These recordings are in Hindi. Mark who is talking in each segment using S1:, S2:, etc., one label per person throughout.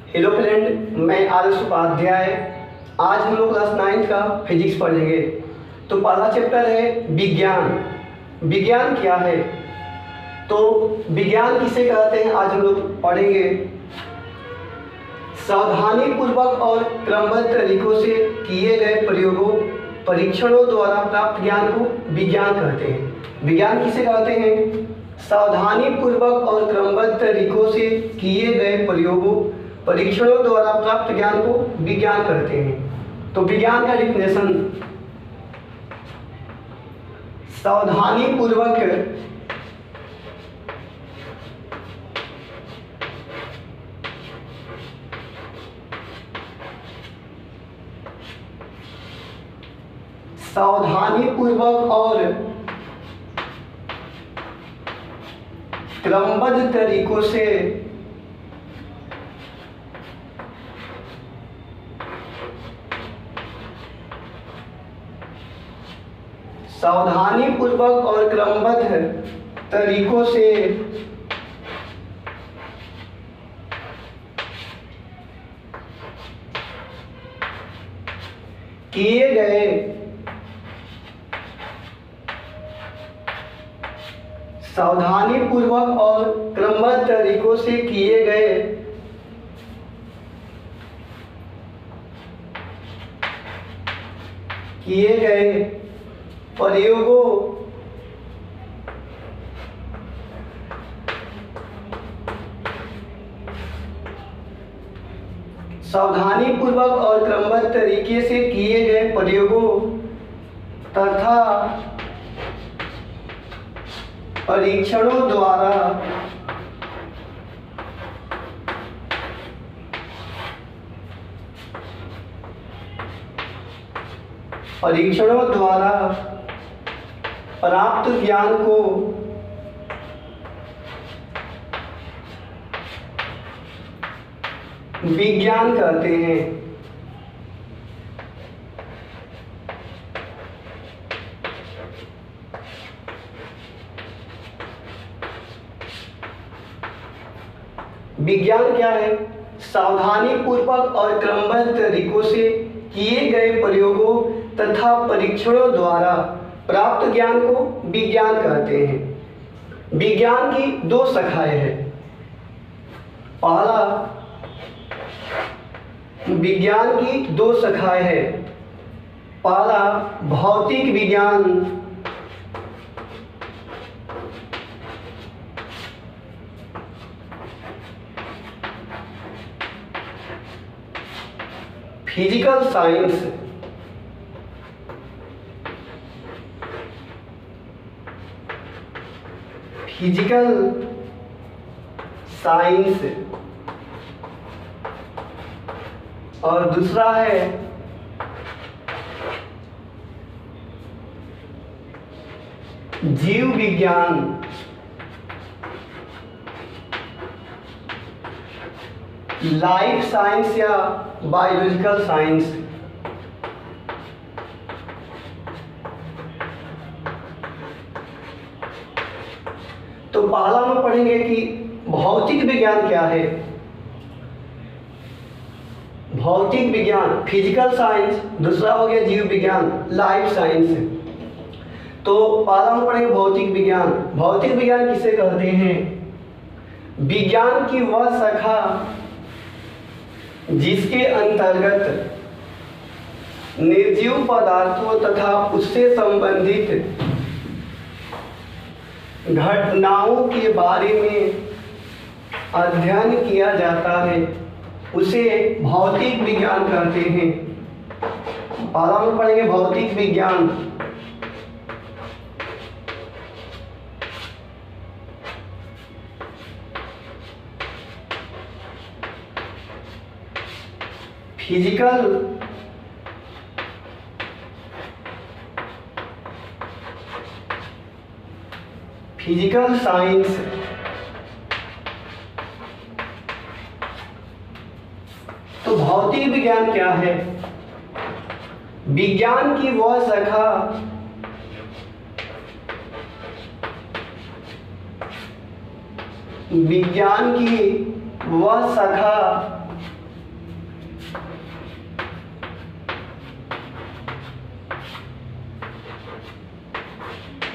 S1: हेलो फ्रेंड, मैं आदर्श उपाध्याय। आज हम लोग क्लास 9 का फिजिक्स पढ़ेंगे। तो पहला चैप्टर है विज्ञान। विज्ञान क्या है, तो विज्ञान किसे कहते हैं आज हम लोग पढ़ेंगे। सावधानी पूर्वक और क्रमबद्ध तरीकों से किए गए प्रयोगों परीक्षणों द्वारा प्राप्त ज्ञान को विज्ञान कहते हैं। विज्ञान किसे कहते हैं? सावधानी पूर्वक और क्रमबद्ध तरीकों से किए गए प्रयोगों परीक्षणों द्वारा प्राप्त ज्ञान को विज्ञान कहते हैं। तो विज्ञान का डिफिनेशन, सावधानी पूर्वक और क्रमबद्ध तरीकों से सावधानी पूर्वक और क्रमबद्ध तरीकों से किए गए सावधानी पूर्वक और क्रमबद्ध तरीकों से किए गए प्रयोगों सावधानी पूर्वक और क्रमबद्ध तरीके से किए गए प्रयोगों तथा परीक्षणों द्वारा प्राप्त ज्ञान को विज्ञान कहते हैं। विज्ञान क्या है? सावधानी पूर्वक और क्रमबद्ध तरीकों से किए गए प्रयोगों तथा परीक्षणों द्वारा प्राप्त ज्ञान को विज्ञान कहते हैं। विज्ञान की दो शाखाएं हैं। विज्ञान की दो शाखाएं हैं। पहला भौतिक विज्ञान, फिजिकल साइंस, और दूसरा है जीव विज्ञान, लाइफ साइंस या बायोलॉजिकल साइंस। तो पहला हम पढ़ेंगे कि भौतिक विज्ञान क्या है। भौतिक विज्ञान फिजिकल साइंस, दूसरा हो गया जीव विज्ञान लाइफ साइंस। तो पहला हम पढ़ेंगे भौतिक विज्ञान। भौतिक विज्ञान किसे कहते हैं? विज्ञान की वह शाखा जिसके अंतर्गत निर्जीव पदार्थों तथा उससे संबंधित घटनाओं के बारे में अध्ययन किया जाता है, उसे भौतिक विज्ञान कहते हैं। पहला हम पढ़ेंगे भौतिक विज्ञान। फिजिकल साइंस, तो भौतिक विज्ञान क्या है? विज्ञान की वह शाखा विज्ञान की वह शाखा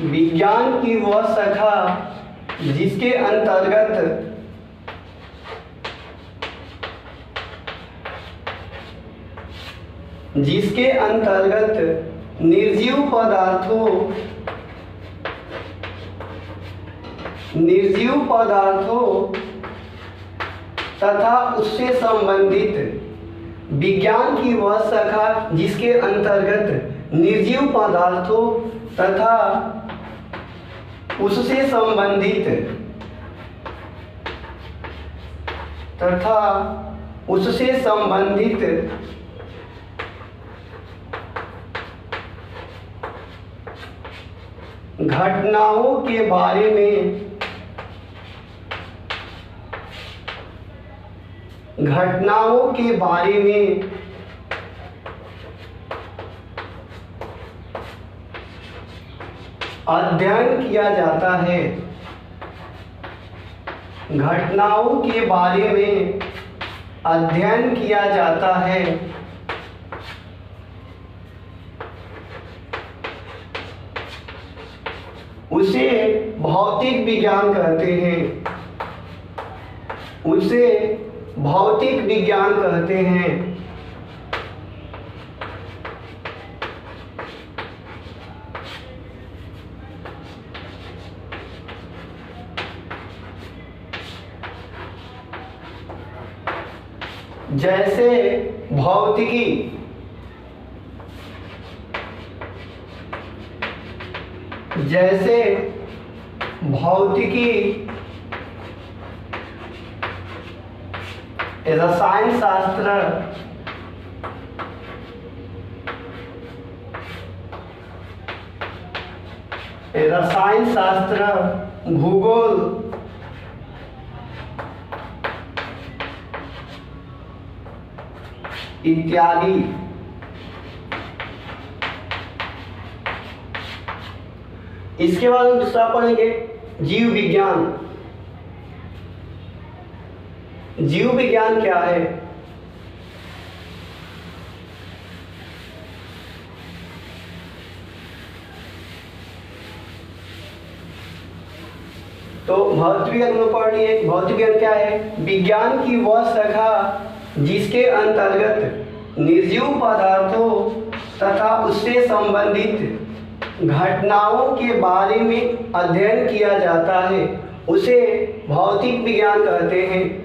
S1: विज्ञान की वह शाखा जिसके अंतर्गत निर्जीव पदार्थों तथा उससे संबंधित विज्ञान की वह शाखा जिसके अंतर्गत निर्जीव पदार्थों तथा उससे संबंधित घटनाओं के बारे में अध्ययन किया जाता है। घटनाओं के बारे में अध्ययन किया जाता है। उसे भौतिक विज्ञान कहते हैं। जैसे भौतिकी, रसायन शास्त्र, भूगोल, इत्यादि। इसके बाद हम दूसरा पढ़ेंगे जीव विज्ञान। जीव विज्ञान क्या है? तो भौतिक विज्ञान में पढ़ लिए। भौतिक विज्ञान क्या है? विज्ञान की वह शाखा जिसके अंतर्गत निर्जीव पदार्थों तथा उससे संबंधित घटनाओं के बारे में अध्ययन किया जाता है, उसे भौतिक विज्ञान कहते हैं।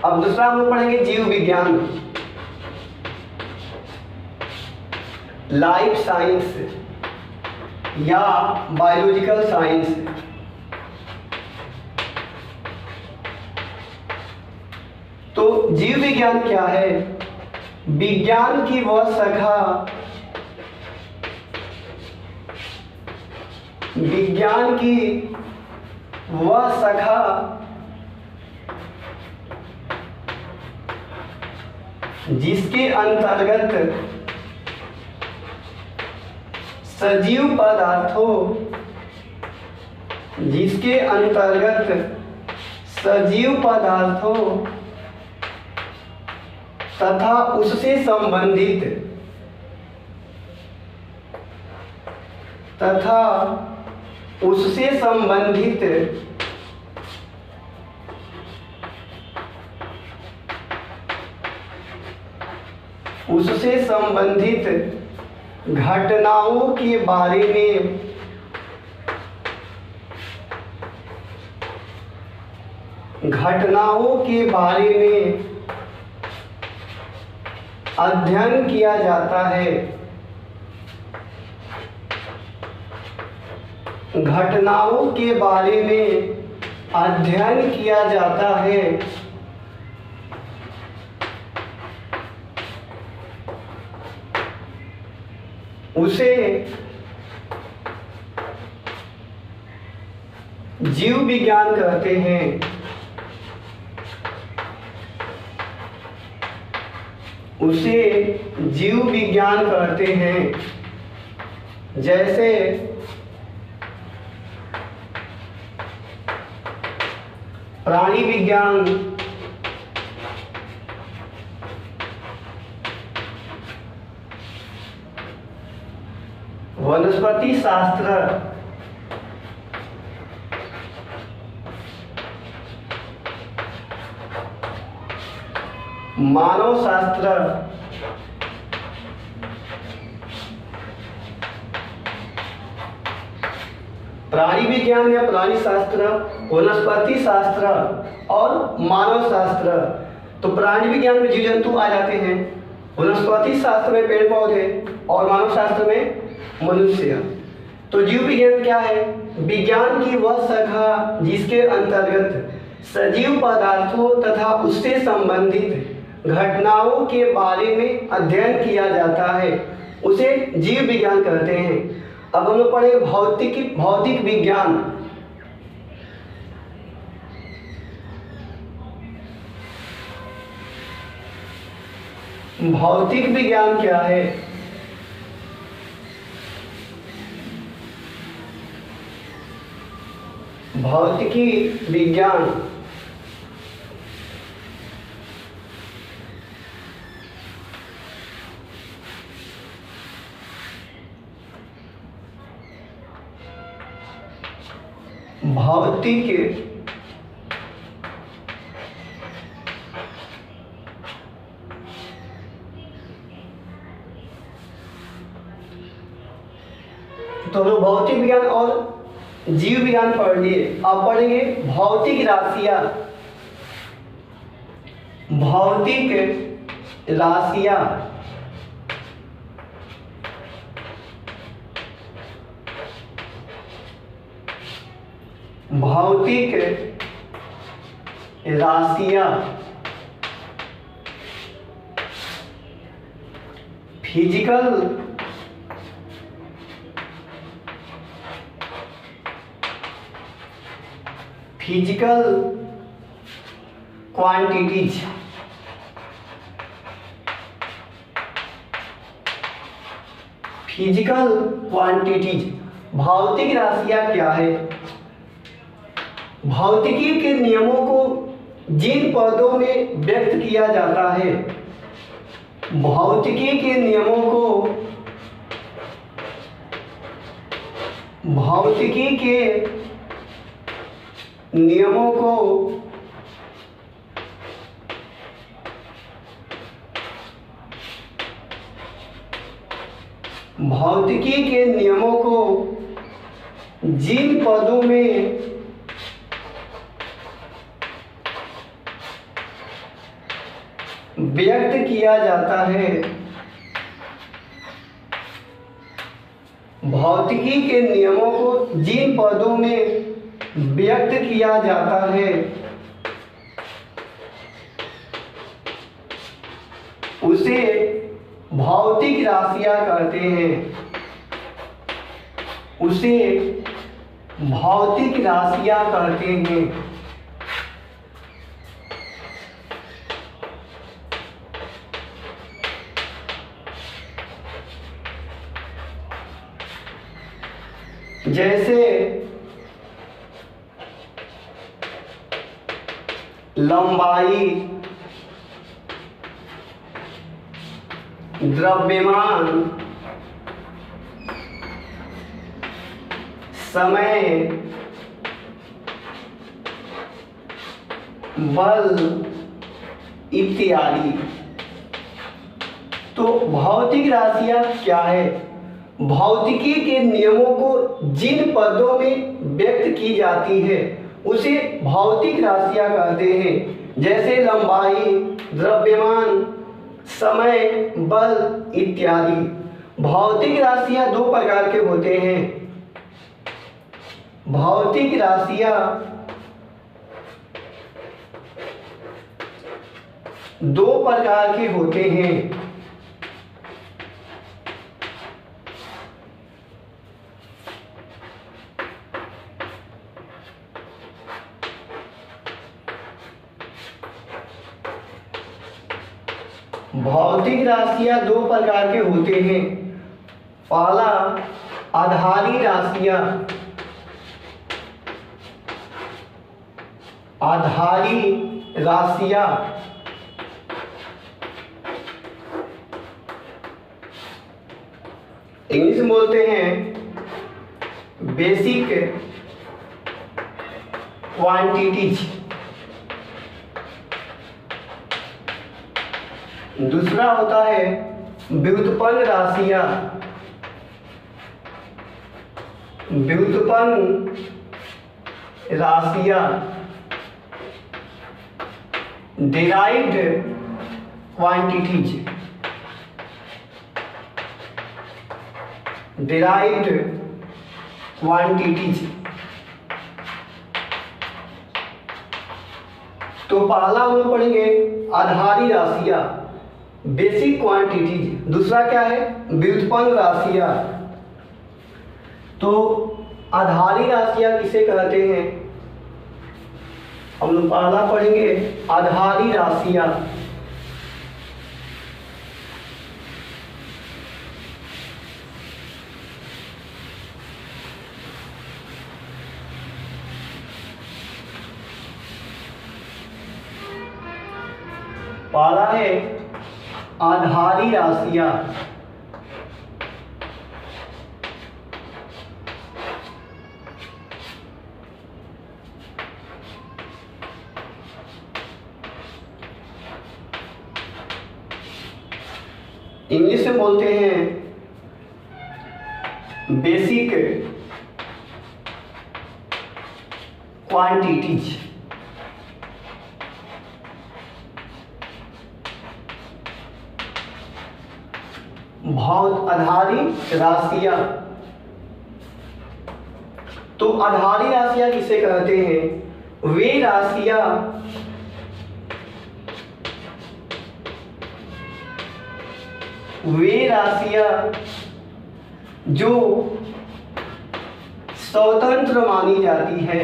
S1: अब दूसरा हम लोग पढ़ेंगे जीव विज्ञान, लाइफ साइंस या बायोलॉजिकल साइंस। तो जीव विज्ञान क्या है? विज्ञान की वह शाखा जिसके अंतर्गत सजीव पदार्थों तथा उससे संबंधित घटनाओं के बारे में अध्ययन किया जाता है। घटनाओं के बारे में अध्ययन किया जाता है। उसे जीव विज्ञान कहते हैं। उसे जीव विज्ञान कहते हैं। जैसे प्राणी विज्ञान, वनस्पति शास्त्र, मानव शास्त्र, प्राणी विज्ञान या प्राणी शास्त्र, वनस्पति शास्त्र और मानव शास्त्र। तो प्राणी विज्ञान में जीव जंतु आ जाते हैं, वनस्पति शास्त्र में पेड़ पौधे और मानव शास्त्र में मनुष्य। तो जीव विज्ञान क्या है? विज्ञान की वह शाखा जिसके अंतर्गत सजीव पदार्थों तथा उससे संबंधित घटनाओं के बारे में अध्ययन किया जाता है, उसे जीव विज्ञान कहते हैं। अब हम लोग पढ़े भौतिक विज्ञान। भौतिक विज्ञान क्या है? भौतिकी विज्ञान भौतिक तो हम भौतिक विज्ञान और जीव विज्ञान पढ़ लिए। अब पढ़ेंगे भौतिक राशियां। भौतिक राशियां भौतिक राशियां फिजिकल क्वांटिटीज। Physical quantities. भौतिक राशियां क्या है? भौतिकी के नियमों को जिन पदों में व्यक्त किया जाता है, भौतिकी के नियमों को भौतिकी के नियमों को भौतिकी के नियमों को जिन पदों में व्यक्त किया जाता है, भौतिकी के नियमों को जिन पदों में व्यक्त किया जाता है, उसे भौतिक राशियां कहते हैं। उसे भौतिक राशियां कहते हैं। जैसे लंबाई, द्रव्यमान, समय, बल इत्यादि। तो भौतिक राशियां क्या है? भौतिकी के नियमों को जिन पदों में व्यक्त की जाती है, उसे भौतिक राशियां कहते हैं। जैसे लंबाई, द्रव्यमान, समय, बल इत्यादि। भौतिक राशियां दो प्रकार के होते हैं। भौतिक राशियां दो प्रकार के होते हैं। भौतिक राशियां दो प्रकार के होते हैं। पहला आधारी राशियां। आधारी राशियां इंग्लिश में बोलते हैं बेसिक क्वांटिटीज। दूसरा होता है व्युत्पन्न राशियां। व्युत्पन्न राशियां डिराइव्ड क्वांटिटीज। Derived quantities. तो पहला हम पढ़ेंगे आधारी राशियां, बेसिक क्वांटिटीज। दूसरा क्या है? व्युत्पन्न राशियां। तो आधारी राशियां किसे कहते हैं? हम लोग पहला पढ़ेंगे आधारी राशियां। पहला है आधारी राशियां। इंग्लिश में बोलते हैं बेसिक क्वांटिटीज। भौत आधारी राशियां। तो आधारी राशियां किसे कहते हैं? वे राशियां जो स्वतंत्र मानी जाती है।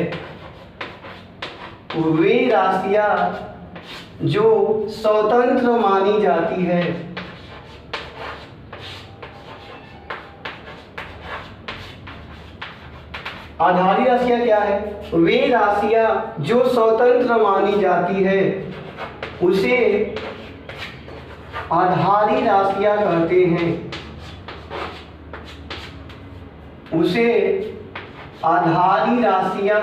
S1: वे राशियां जो स्वतंत्र मानी जाती है। आधारी राशियां क्या है? वे राशियां जो स्वतंत्र मानी जाती है उसे आधारी राशियां कहते हैं। उसे आधारी राशियां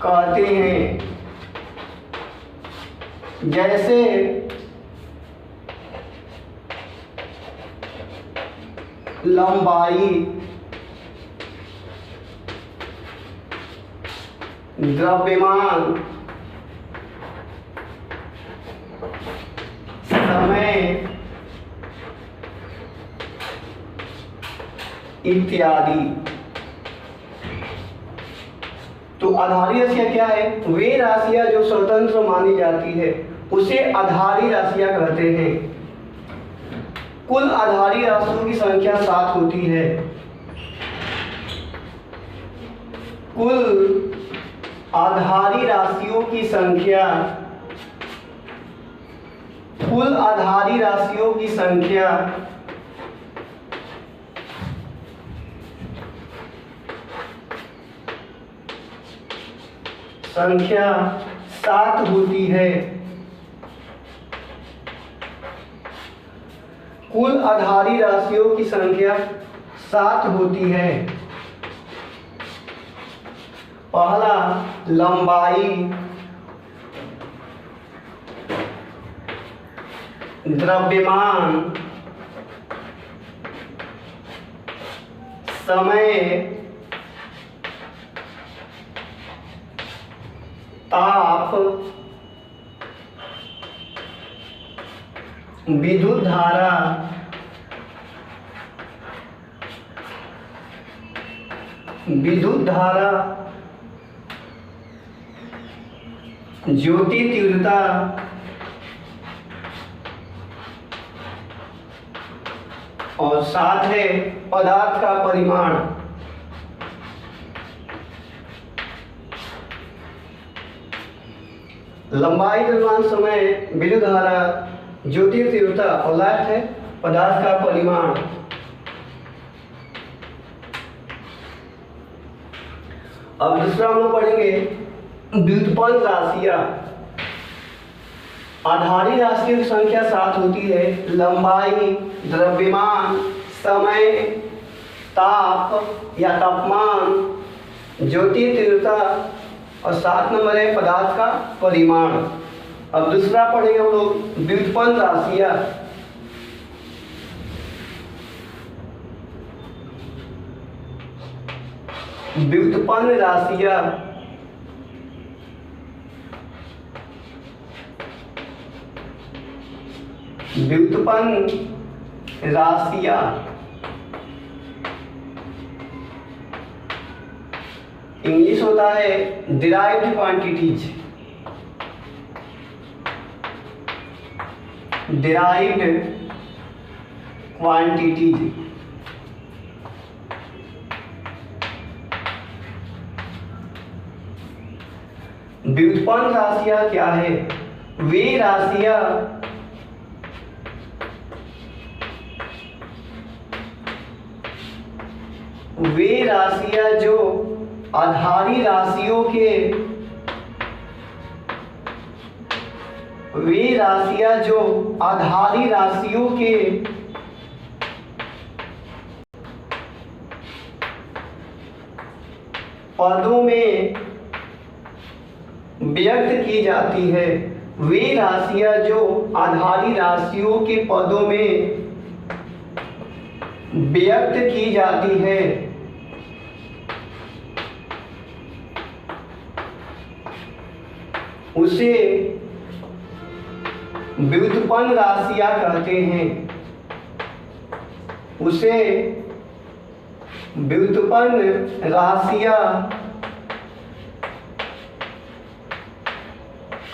S1: कहते हैं। जैसे लंबाई, द्रव्यमान, समय इत्यादि। तो आधारी राशियां क्या है? वे राशियां जो स्वतंत्र मानी जाती है उसे आधारी राशियां कहते हैं। कुल आधारी राशियों की संख्या 7 होती है। कुल आधारी राशियों की संख्या, कुल आधारी राशियों की संख्या संख्या 7 होती है। कुल आधारी राशियों की संख्या 7 होती है। पहला लंबाई, द्रव्यमान, समय, ताप, विद्युत धारा, ज्योति तीव्रता और साथ है पदार्थ का परिमाण। लंबाई, द्रव्यमान, समय, विद्युत धारा, ज्योति तीव्रता और लास्ट है पदार्थ का परिमाण। अब दूसरा हम लोग पढ़ेंगे व्युत्पन्न राशियां। आधारी राशियों की संख्या 7 होती है। लंबाई, द्रव्यमान, समय, ताप या तापमान, ज्योति तीव्रता और 7 नंबर है पदार्थ का परिमाण। अब दूसरा पढ़ेंगे हम लोग व्युत्पन्न राशियां। व्युत्पन्न राशियां व्युत्पन्न राशियां इंग्लिश होता है डिराइव्ड क्वांटिटीज। डिराइव्ड क्वांटिटीज व्युत्पन्न राशियां क्या है? वे राशियां जो आधारी राशियों के पदों में व्यक्त की जाती है। वे राशियां जो आधारी राशियों के पदों में व्यक्त की जाती है उसे व्युत्पन्न राशियां कहते हैं। उसे व्युत्पन्न राशियां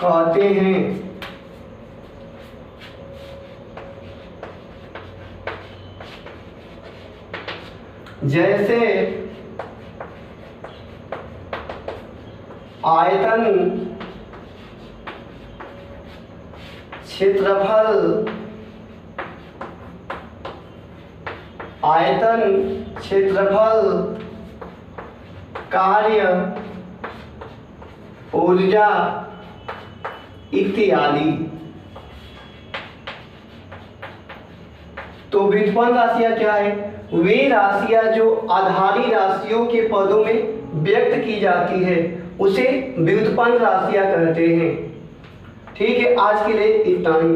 S1: कहते हैं। जैसे आयतन, क्षेत्रफल, कार्य, ऊर्जा इत्यादि। तो व्युत्पन्न राशियां क्या है? वे राशियां जो आधारी राशियों के पदों में व्यक्त की जाती है उसे व्युत्पन्न राशियां कहते हैं। ठीक है, आज के लिए इतना ही।